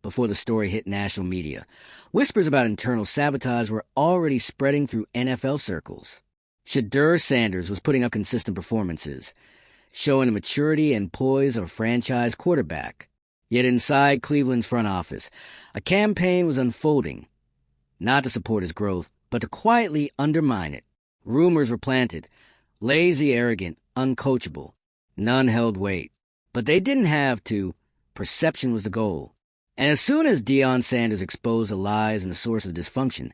before the story hit national media. Whispers about internal sabotage were already spreading through NFL circles. Shedeur Sanders was putting up consistent performances, showing the maturity and poise of a franchise quarterback. Yet inside Cleveland's front office, a campaign was unfolding, not to support his growth, but to quietly undermine it. Rumors were planted, lazy, arrogant, uncoachable. None held weight. But they didn't have to. Perception was the goal. And as soon as Deion Sanders exposed the lies and the source of dysfunction,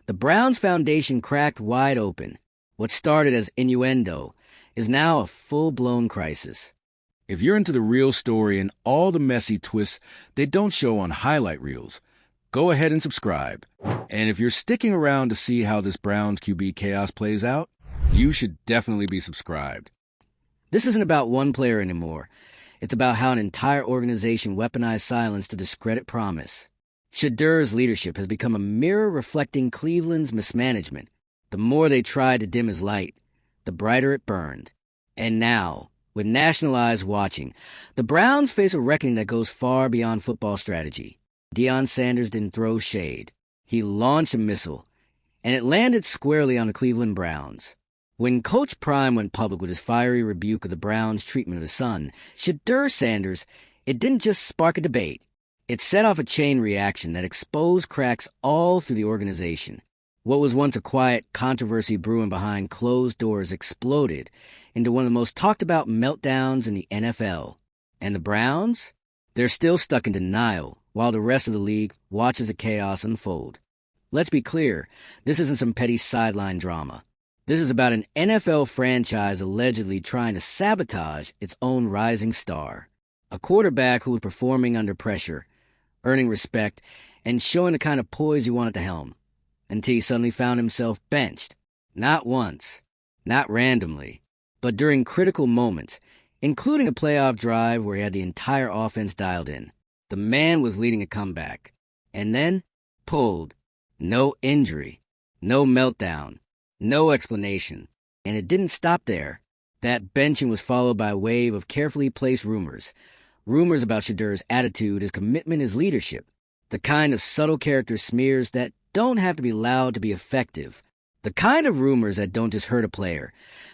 the Browns' foundation cracked wide open. What started as innuendo is now a full-blown crisis. If you're into the real story and all the messy twists they don't show on highlight reels, go ahead and subscribe. And if you're sticking around to see how this Browns QB chaos plays out, you should definitely be subscribed. This isn't about one player anymore. It's about how an entire organization weaponized silence to discredit promise. Shedeur's leadership has become a mirror reflecting Cleveland's mismanagement. The more they tried to dim his light, the brighter it burned. And now, with national eyes watching, the Browns face a reckoning that goes far beyond football strategy. Deion Sanders didn't throw shade. He launched a missile, and it landed squarely on the Cleveland Browns. When Coach Prime went public with his fiery rebuke of the Browns' treatment of his son, Shedeur Sanders, it didn't just spark a debate. It set off a chain reaction that exposed cracks all through the organization. What was once a quiet controversy brewing behind closed doors exploded into one of the most talked-about meltdowns in the NFL. And the Browns? They're still stuck in denial, while the rest of the league watches the chaos unfold. Let's be clear, this isn't some petty sideline drama. This is about an NFL franchise allegedly trying to sabotage its own rising star. A quarterback who was performing under pressure, earning respect, and showing the kind of poise you want at the helm, until he suddenly found himself benched. Not once, not randomly, but during critical moments, including a playoff drive where he had the entire offense dialed in. The man was leading a comeback, and then pulled. No injury, no meltdown, no explanation. And it didn't stop there. That benching was followed by a wave of carefully placed rumors. Rumors about Shedeur's attitude, his commitment, his leadership. The kind of subtle character smears that don't have to be loud to be effective. The kind of rumors that don't just hurt a player.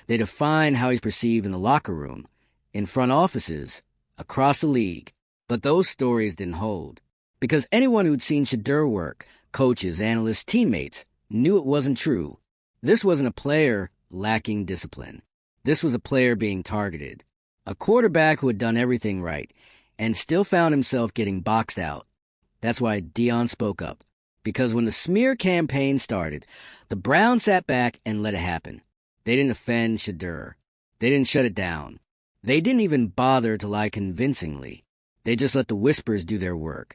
They define how he's perceived in the locker room, in front offices, across the league. But those stories didn't hold. Because anyone who'd seen Shedeur work, coaches, analysts, teammates, knew it wasn't true. This wasn't a player lacking discipline. This was a player being targeted. A quarterback who had done everything right and still found himself getting boxed out. That's why Deion spoke up. Because when the smear campaign started, the Browns sat back and let it happen. They didn't offend Shedeur. They didn't shut it down. They didn't even bother to lie convincingly. They just let the whispers do their work,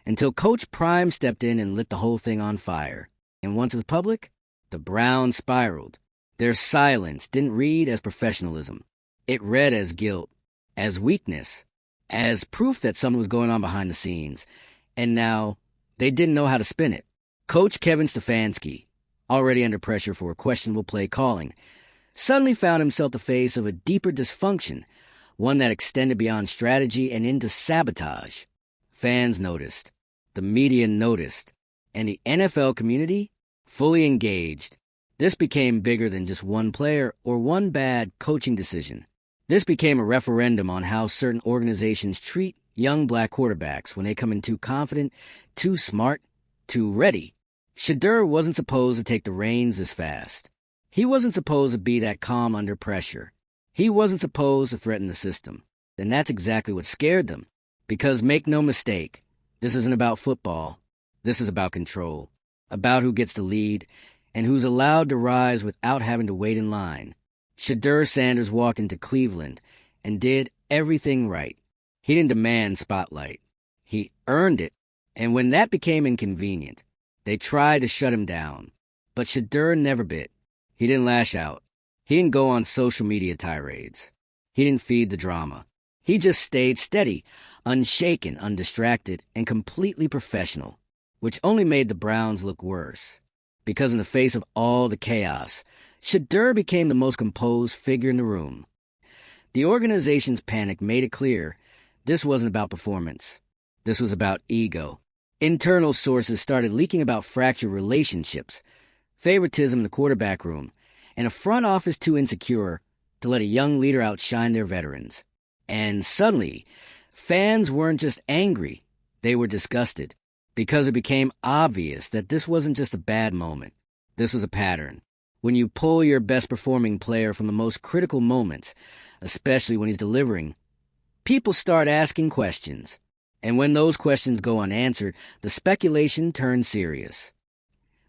until Coach Prime stepped in and lit the whole thing on fire. And once it was public, the Browns spiraled. Their silence didn't read as professionalism. It read as guilt, as weakness, as proof that something was going on behind the scenes. And now, they didn't know how to spin it. Coach Kevin Stefanski, already under pressure for questionable play calling, suddenly found himself the face of a deeper dysfunction, one that extended beyond strategy and into sabotage. Fans noticed, the media noticed, and the NFL community fully engaged. This became bigger than just one player or one bad coaching decision. This became a referendum on how certain organizations treat young black quarterbacks when they come in too confident, too smart, too ready. Shedeur wasn't supposed to take the reins this fast. He wasn't supposed to be that calm under pressure. He wasn't supposed to threaten the system. And that's exactly what scared them. Because make no mistake, this isn't about football. This is about control. About who gets the lead and who's allowed to rise without having to wait in line. Shedeur Sanders walked into Cleveland and did everything right. He didn't demand spotlight. He earned it. And when that became inconvenient, they tried to shut him down. But Shedeur never bit. He didn't lash out. He didn't go on social media tirades. He didn't feed the drama. He just stayed steady, unshaken, undistracted, and completely professional, which only made the Browns look worse. Because in the face of all the chaos, Shedeur became the most composed figure in the room. The organization's panic made it clear this wasn't about performance. This was about ego. Internal sources started leaking about fractured relationships, favoritism in the quarterback room, and a front office too insecure to let a young leader outshine their veterans. And suddenly, fans weren't just angry, they were disgusted, because it became obvious that this wasn't just a bad moment. This was a pattern. When you pull your best performing player from the most critical moments, especially when he's delivering, people start asking questions. And when those questions go unanswered, the speculation turns serious.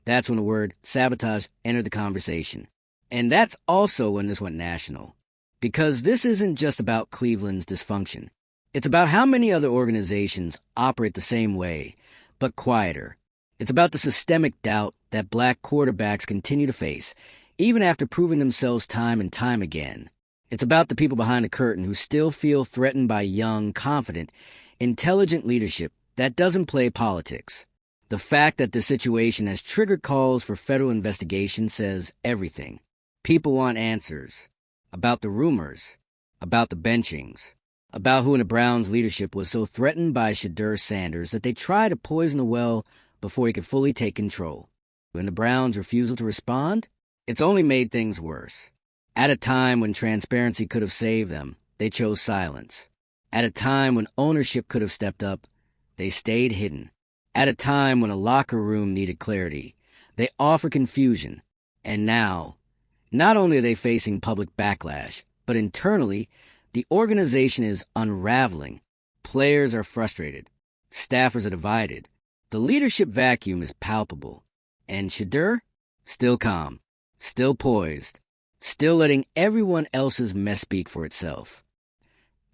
That's when the word sabotage entered the conversation. And that's also when this went national. Because this isn't just about Cleveland's dysfunction. It's about how many other organizations operate the same way, but quieter. It's about the systemic doubt that black quarterbacks continue to face, even after proving themselves time and time again. It's about the people behind the curtain who still feel threatened by young, confident, intelligent leadership that doesn't play politics. The fact that this situation has triggered calls for federal investigation says everything. People want answers about the rumors, about the benchings, about who in the Browns' leadership was so threatened by Shedeur Sanders that they tried to poison the well before he could fully take control. When the Browns' refusal to respond, it's only made things worse. At a time when transparency could have saved them, they chose silence. At a time when ownership could have stepped up, they stayed hidden. At a time when a locker room needed clarity, they offered confusion. And now, not only are they facing public backlash, but internally, the organization is unraveling. Players are frustrated. Staffers are divided. The leadership vacuum is palpable. And Shedeur? Still calm. Still poised. Still letting everyone else's mess speak for itself.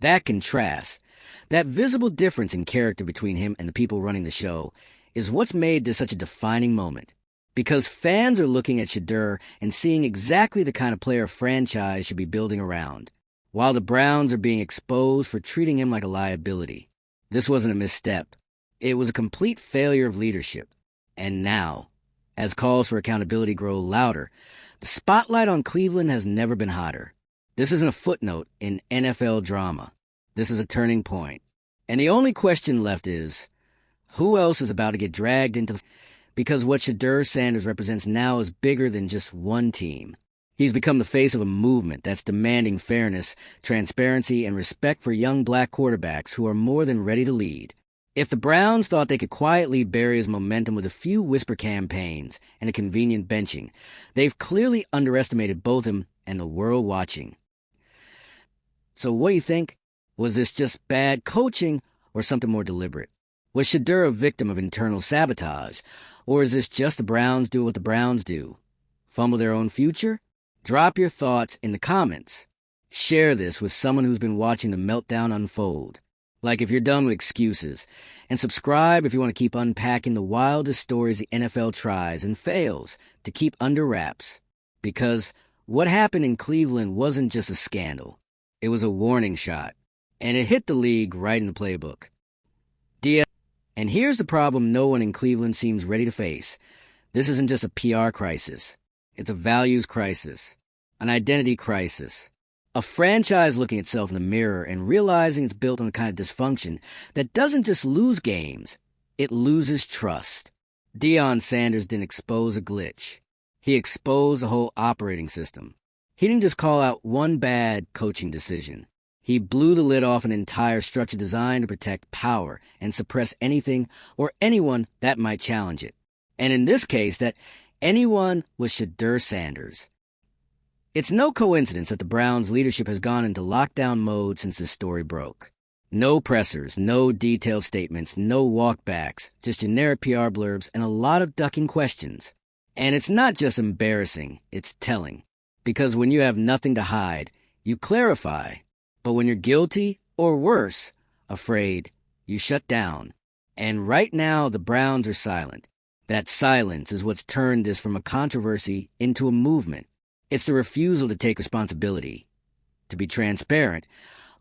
That contrast, that visible difference in character between him and the people running the show, is what's made this such a defining moment. Because fans are looking at Shedeur and seeing exactly the kind of player a franchise should be building around, while the Browns are being exposed for treating him like a liability. This wasn't a misstep. It was a complete failure of leadership. And now, as calls for accountability grow louder, the spotlight on Cleveland has never been hotter. This isn't a footnote in NFL drama. This is a turning point. And the only question left is, who else is about to get dragged into the... Because what Shedeur Sanders represents now is bigger than just one team. He's become the face of a movement that's demanding fairness, transparency, and respect for young black quarterbacks who are more than ready to lead. If the Browns thought they could quietly bury his momentum with a few whisper campaigns and a convenient benching, they've clearly underestimated both him and the world watching. So what do you think? Was this just bad coaching or something more deliberate? Was Shedeur a victim of internal sabotage? Or is this just the Browns do what the Browns do? Fumble their own future? Drop your thoughts in the comments. Share this with someone who's been watching the meltdown unfold. Like if you're done with excuses. And subscribe if you want to keep unpacking the wildest stories the NFL tries and fails to keep under wraps. Because what happened in Cleveland wasn't just a scandal. It was a warning shot. And it hit the league right in the playbook. And here's the problem no one in Cleveland seems ready to face. This isn't just a PR crisis. It's a values crisis. An identity crisis. A franchise looking itself in the mirror and realizing it's built on a kind of dysfunction that doesn't just lose games, it loses trust. Deion Sanders didn't expose a glitch. He exposed the whole operating system. He didn't just call out one bad coaching decision. He blew the lid off an entire structure designed to protect power and suppress anything or anyone that might challenge it. And in this case, that anyone was Shedeur Sanders. It's no coincidence that the Browns' leadership has gone into lockdown mode since this story broke. No pressers, no detailed statements, no walkbacks, just generic PR blurbs and a lot of ducking questions. And it's not just embarrassing, it's telling. Because when you have nothing to hide, you clarify. But when you're guilty, or worse, afraid, you shut down. And right now, the Browns are silent. That silence is what's turned this from a controversy into a movement. It's the refusal to take responsibility, to be transparent,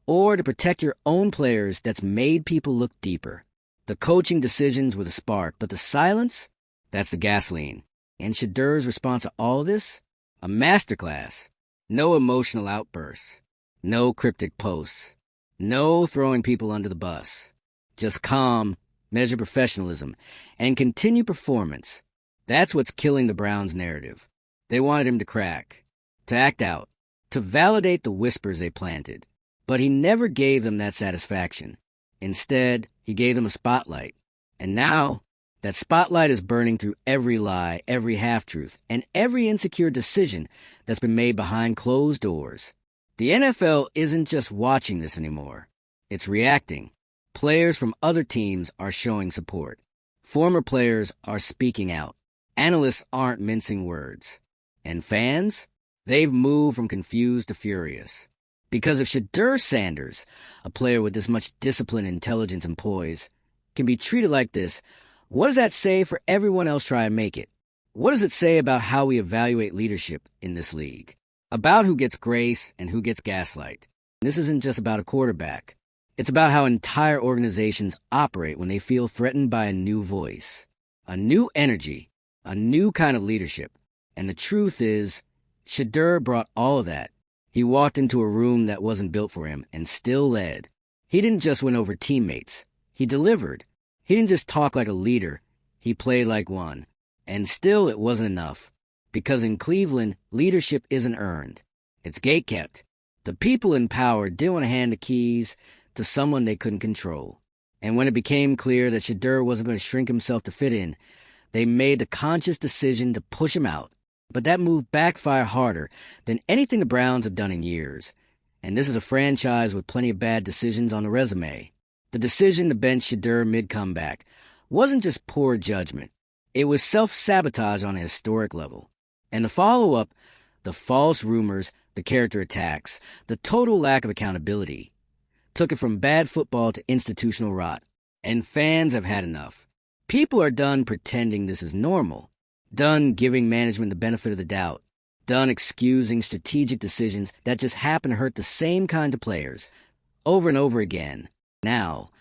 or to protect your own players that's made people look deeper. The coaching decisions were the spark, but the silence, that's the gasoline. And Shedeur's response to all this? A masterclass. No emotional outbursts. No cryptic posts. No throwing people under the bus. Just calm, measured professionalism, and continued performance. That's what's killing the Browns' narrative. They wanted him to crack, to act out, to validate the whispers they planted. But he never gave them that satisfaction. Instead, he gave them a spotlight. And now, that spotlight is burning through every lie, every half-truth, and every insecure decision that's been made behind closed doors. The NFL isn't just watching this anymore. It's reacting. Players from other teams are showing support. Former players are speaking out. Analysts aren't mincing words. And fans? They've moved from confused to furious. Because if Shedeur Sanders, a player with this much discipline, intelligence, and poise, can be treated like this, what does that say for everyone else trying to make it? What does it say about how we evaluate leadership in this league? About who gets grace and who gets gaslight. This isn't just about a quarterback. It's about how entire organizations operate when they feel threatened by a new voice, a new energy, a new kind of leadership. And the truth is, Shedeur brought all of that. He walked into a room that wasn't built for him and still led. He didn't just win over teammates. He delivered. He didn't just talk like a leader. He played like one. And still it wasn't enough. Because in Cleveland, leadership isn't earned. It's gatekept. The people in power didn't want to hand the keys to someone they couldn't control. And when it became clear that Shedeur wasn't going to shrink himself to fit in, they made the conscious decision to push him out. But that move backfired harder than anything the Browns have done in years. And this is a franchise with plenty of bad decisions on the resume. The decision to bench Shedeur mid-comeback wasn't just poor judgment. It was self-sabotage on a historic level. And the follow-up, the false rumors, the character attacks, the total lack of accountability, took it from bad football to institutional rot. And fans have had enough. People are done pretending this is normal. Done giving management the benefit of the doubt. Done excusing strategic decisions that just happen to hurt the same kind of players over and over again. Now,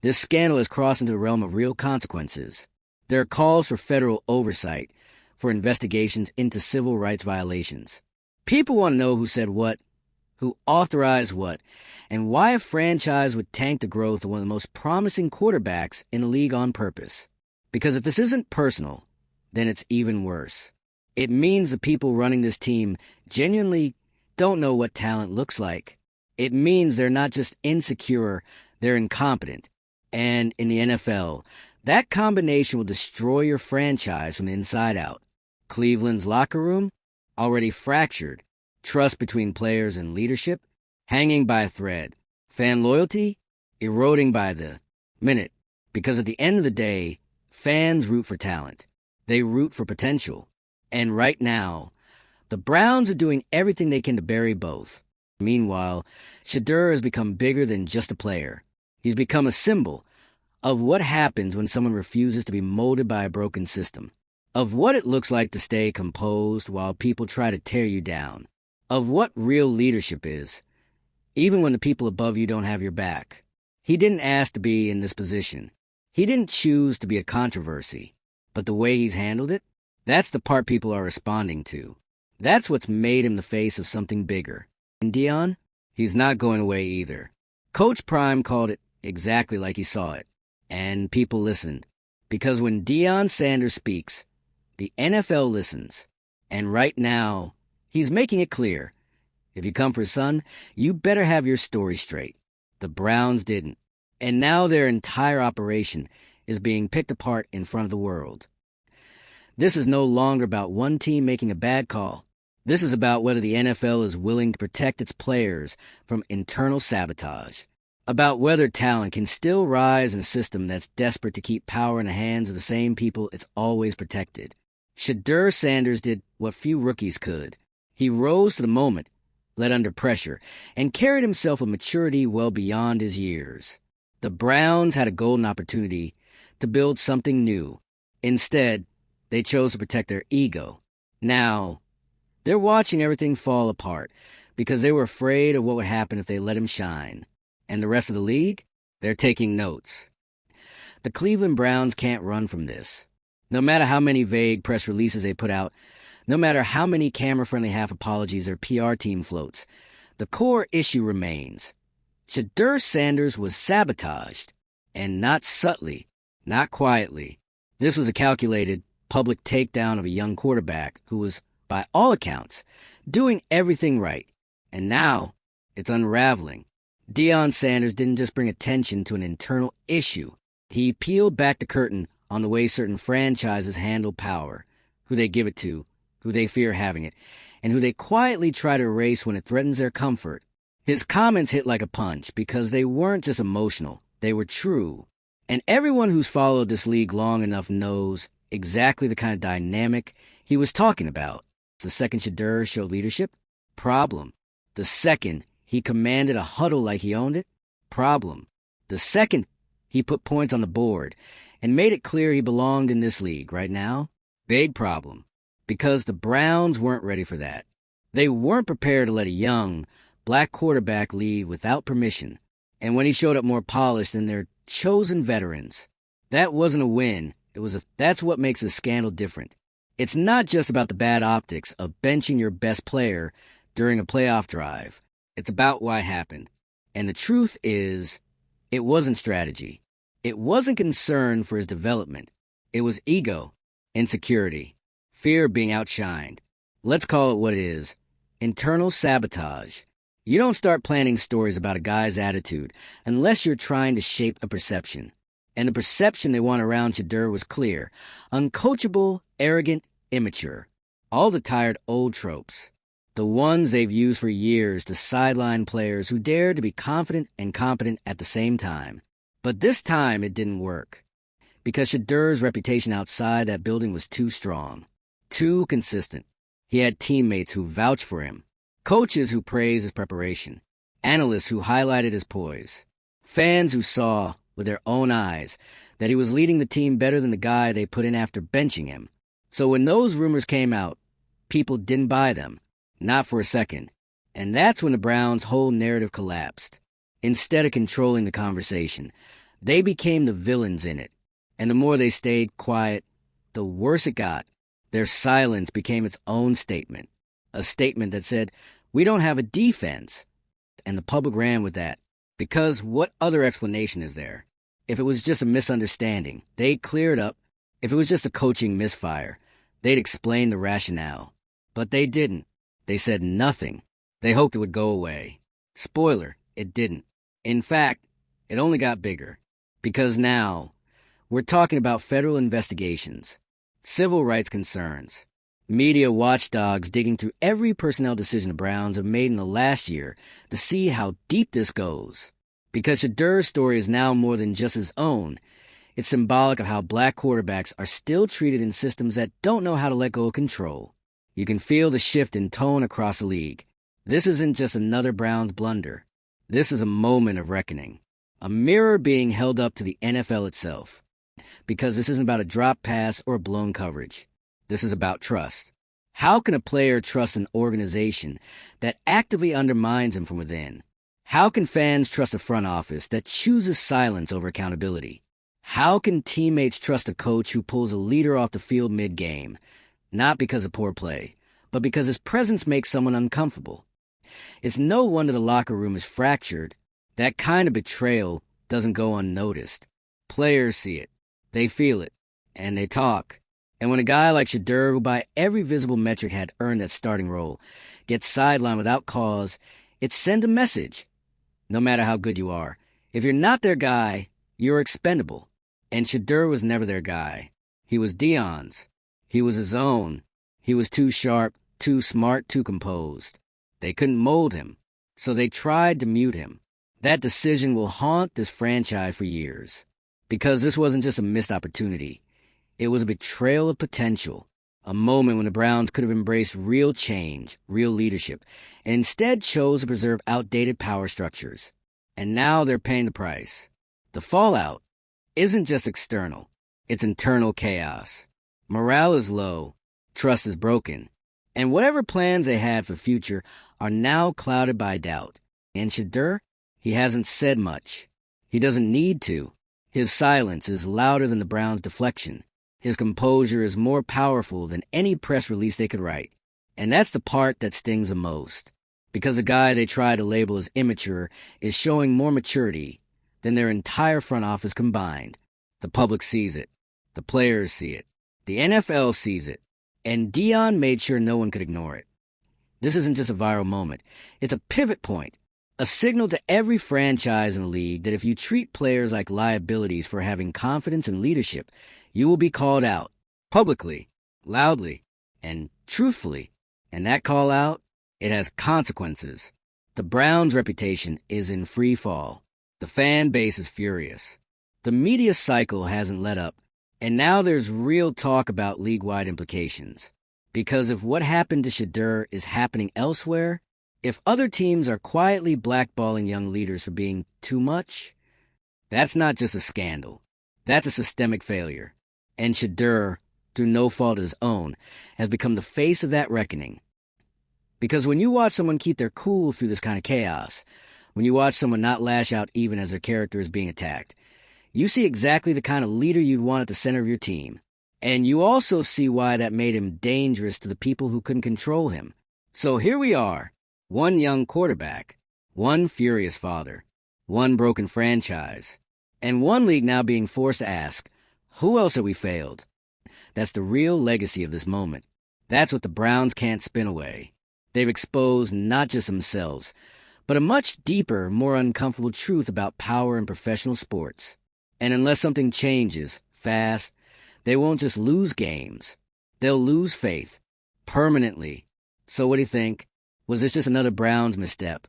this scandal has crossed into the realm of real consequences. There are calls for federal oversight, for investigations into civil rights violations. People want to know who said what, who authorized what, and why a franchise would tank the growth of one of the most promising quarterbacks in the league on purpose. Because if this isn't personal, then it's even worse. It means the people running this team genuinely don't know what talent looks like. It means they're not just insecure, they're incompetent. And in the NFL, that combination will destroy your franchise from the inside out. Cleveland's locker room, already fractured. Trust between players and leadership, hanging by a thread. Fan loyalty, eroding by the minute. Because at the end of the day, fans root for talent. They root for potential. And right now, the Browns are doing everything they can to bury both. Meanwhile, Shedeur has become bigger than just a player. He's become a symbol of what happens when someone refuses to be molded by a broken system. Of what it looks like to stay composed while people try to tear you down. Of what real leadership is, even when the people above you don't have your back. He didn't ask to be in this position. He didn't choose to be a controversy. But the way he's handled it, that's the part people are responding to. That's what's made him the face of something bigger. And Deion, he's not going away either. Coach Prime called it exactly like he saw it. And people listened. Because when Deion Sanders speaks, the NFL listens. And right now, he's making it clear. If you come for his son, you better have your story straight. The Browns didn't. And now their entire operation is being picked apart in front of the world. This is no longer about one team making a bad call. This is about whether the NFL is willing to protect its players from internal sabotage. About whether talent can still rise in a system that's desperate to keep power in the hands of the same people it's always protected. Shedeur Sanders did what few rookies could. He rose to the moment, led under pressure, and carried himself with maturity well beyond his years. The Browns had a golden opportunity to build something new. Instead, they chose to protect their ego. Now, they're watching everything fall apart because they were afraid of what would happen if they let him shine. And the rest of the league? They're taking notes. The Cleveland Browns can't run from this. No matter how many vague press releases they put out, no matter how many camera-friendly half apologies their PR team floats, the core issue remains. Shedeur Sanders was sabotaged. And not subtly, not quietly. This was a calculated, public takedown of a young quarterback who was, by all accounts, doing everything right. And now, it's unraveling. Deion Sanders didn't just bring attention to an internal issue. He peeled back the curtain on the way certain franchises handle power, who they give it to, who they fear having it, and who they quietly try to erase when it threatens their comfort. His comments hit like a punch because they weren't just emotional, they were true. And everyone who's followed this league long enough knows exactly the kind of dynamic he was talking about. The second Shedeur showed leadership? Problem. The second he commanded a huddle like he owned it? Problem. The second he put points on the board and made it clear he belonged in this league right now? Big problem. Because the Browns weren't ready for that. They weren't prepared to let a young, black quarterback lead without permission. And when he showed up more polished than their chosen veterans, that wasn't a win. That's what makes a scandal different. It's not just about the bad optics of benching your best player during a playoff drive. It's about why it happened. And the truth is, it wasn't strategy. It wasn't concern for his development. It was ego, insecurity, fear of being outshined. Let's call it what it is. Internal sabotage. You don't start planning stories about a guy's attitude unless you're trying to shape a perception. And the perception they want around Shedeur was clear. Uncoachable, arrogant, immature. All the tired old tropes. The ones they've used for years to sideline players who dare to be confident and competent at the same time. But this time it didn't work. Because Shedeur's reputation outside that building was too strong. Too consistent. He had teammates who vouched for him. Coaches who praised his preparation. Analysts who highlighted his poise. Fans who saw, with their own eyes, that he was leading the team better than the guy they put in after benching him. So when those rumors came out, people didn't buy them. Not for a second. And that's when the Browns' whole narrative collapsed. Instead of controlling the conversation, they became the villains in it. And the more they stayed quiet, the worse it got. Their silence became its own statement. A statement that said, we don't have a defense. And the public ran with that. Because what other explanation is there? If it was just a misunderstanding, they'd clear it up. If it was just a coaching misfire, they'd explain the rationale. But they didn't. They said nothing. They hoped it would go away. Spoiler, it didn't. In fact, it only got bigger. Because now, we're talking about federal investigations, civil rights concerns, media watchdogs digging through every personnel decision the Browns have made in the last year to see how deep this goes. Because Shedeur's story is now more than just his own. It's symbolic of how black quarterbacks are still treated in systems that don't know how to let go of control. You can feel the shift in tone across the league. This isn't just another Browns blunder. This is a moment of reckoning. A mirror being held up to the NFL itself. Because this isn't about a drop pass or a blown coverage. This is about trust. How can a player trust an organization that actively undermines him from within? How can fans trust a front office that chooses silence over accountability? How can teammates trust a coach who pulls a leader off the field mid-game? Not because of poor play, but because his presence makes someone uncomfortable. It's no wonder the locker room is fractured. That kind of betrayal doesn't go unnoticed. Players see it, they feel it, and they talk. And when a guy like Shedeur, who by every visible metric had earned that starting role, gets sidelined without cause, it sends a message. No matter how good you are, if you're not their guy, you're expendable. And Shedeur was never their guy. He was Deion's. He was his own. He was too sharp, too smart, too composed. They couldn't mold him, so they tried to mute him. That decision will haunt this franchise for years. Because this wasn't just a missed opportunity. It was a betrayal of potential. A moment when the Browns could have embraced real change, real leadership, and instead chose to preserve outdated power structures. And now they're paying the price. The fallout isn't just external. It's internal chaos. Morale is low. Trust is broken. And whatever plans they had for the future are now clouded by doubt. And Shedeur, he hasn't said much. He doesn't need to. His silence is louder than the Browns' deflection. His composure is more powerful than any press release they could write. And that's the part that stings the most. Because the guy they try to label as immature is showing more maturity, than their entire front office combined. The public sees it. The players see it. The NFL sees it. And Deion made sure no one could ignore it. This isn't just a viral moment. It's a pivot point, a signal to every franchise in the league that if you treat players like liabilities for having confidence and leadership, you will be called out, publicly, loudly, and truthfully. And that call out, it has consequences. The Browns' reputation is in free fall. The fan base is furious. The media cycle hasn't let up, and now there's real talk about league-wide implications. Because if what happened to Shedeur is happening elsewhere, if other teams are quietly blackballing young leaders for being too much, that's not just a scandal. That's a systemic failure. And Shedeur, through no fault of his own, has become the face of that reckoning. Because when you watch someone keep their cool through this kind of chaos, when you watch someone not lash out even as their character is being attacked, you see exactly the kind of leader you'd want at the center of your team. And you also see why that made him dangerous to the people who couldn't control him. So here we are, one young quarterback, one furious father, one broken franchise, and one league now being forced to ask, who else have we failed? That's the real legacy of this moment. That's what the Browns can't spin away. They've exposed not just themselves, but a much deeper, more uncomfortable truth about power in professional sports. And unless something changes fast, they won't just lose games. They'll lose faith. Permanently. So what do you think? Was this just another Browns misstep?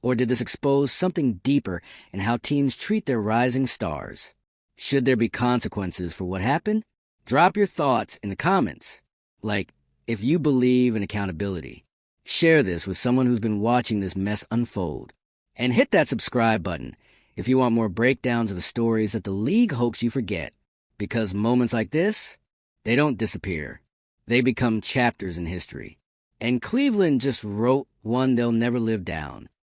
Or did this expose something deeper in how teams treat their rising stars? Should there be consequences for what happened? Drop your thoughts in the comments. Like, if you believe in accountability. Share this with someone who's been watching this mess unfold. And hit that subscribe button if you want more breakdowns of the stories that the league hopes you forget. Because moments like this, they don't disappear. They become chapters in history. And Cleveland just wrote one they'll never live down.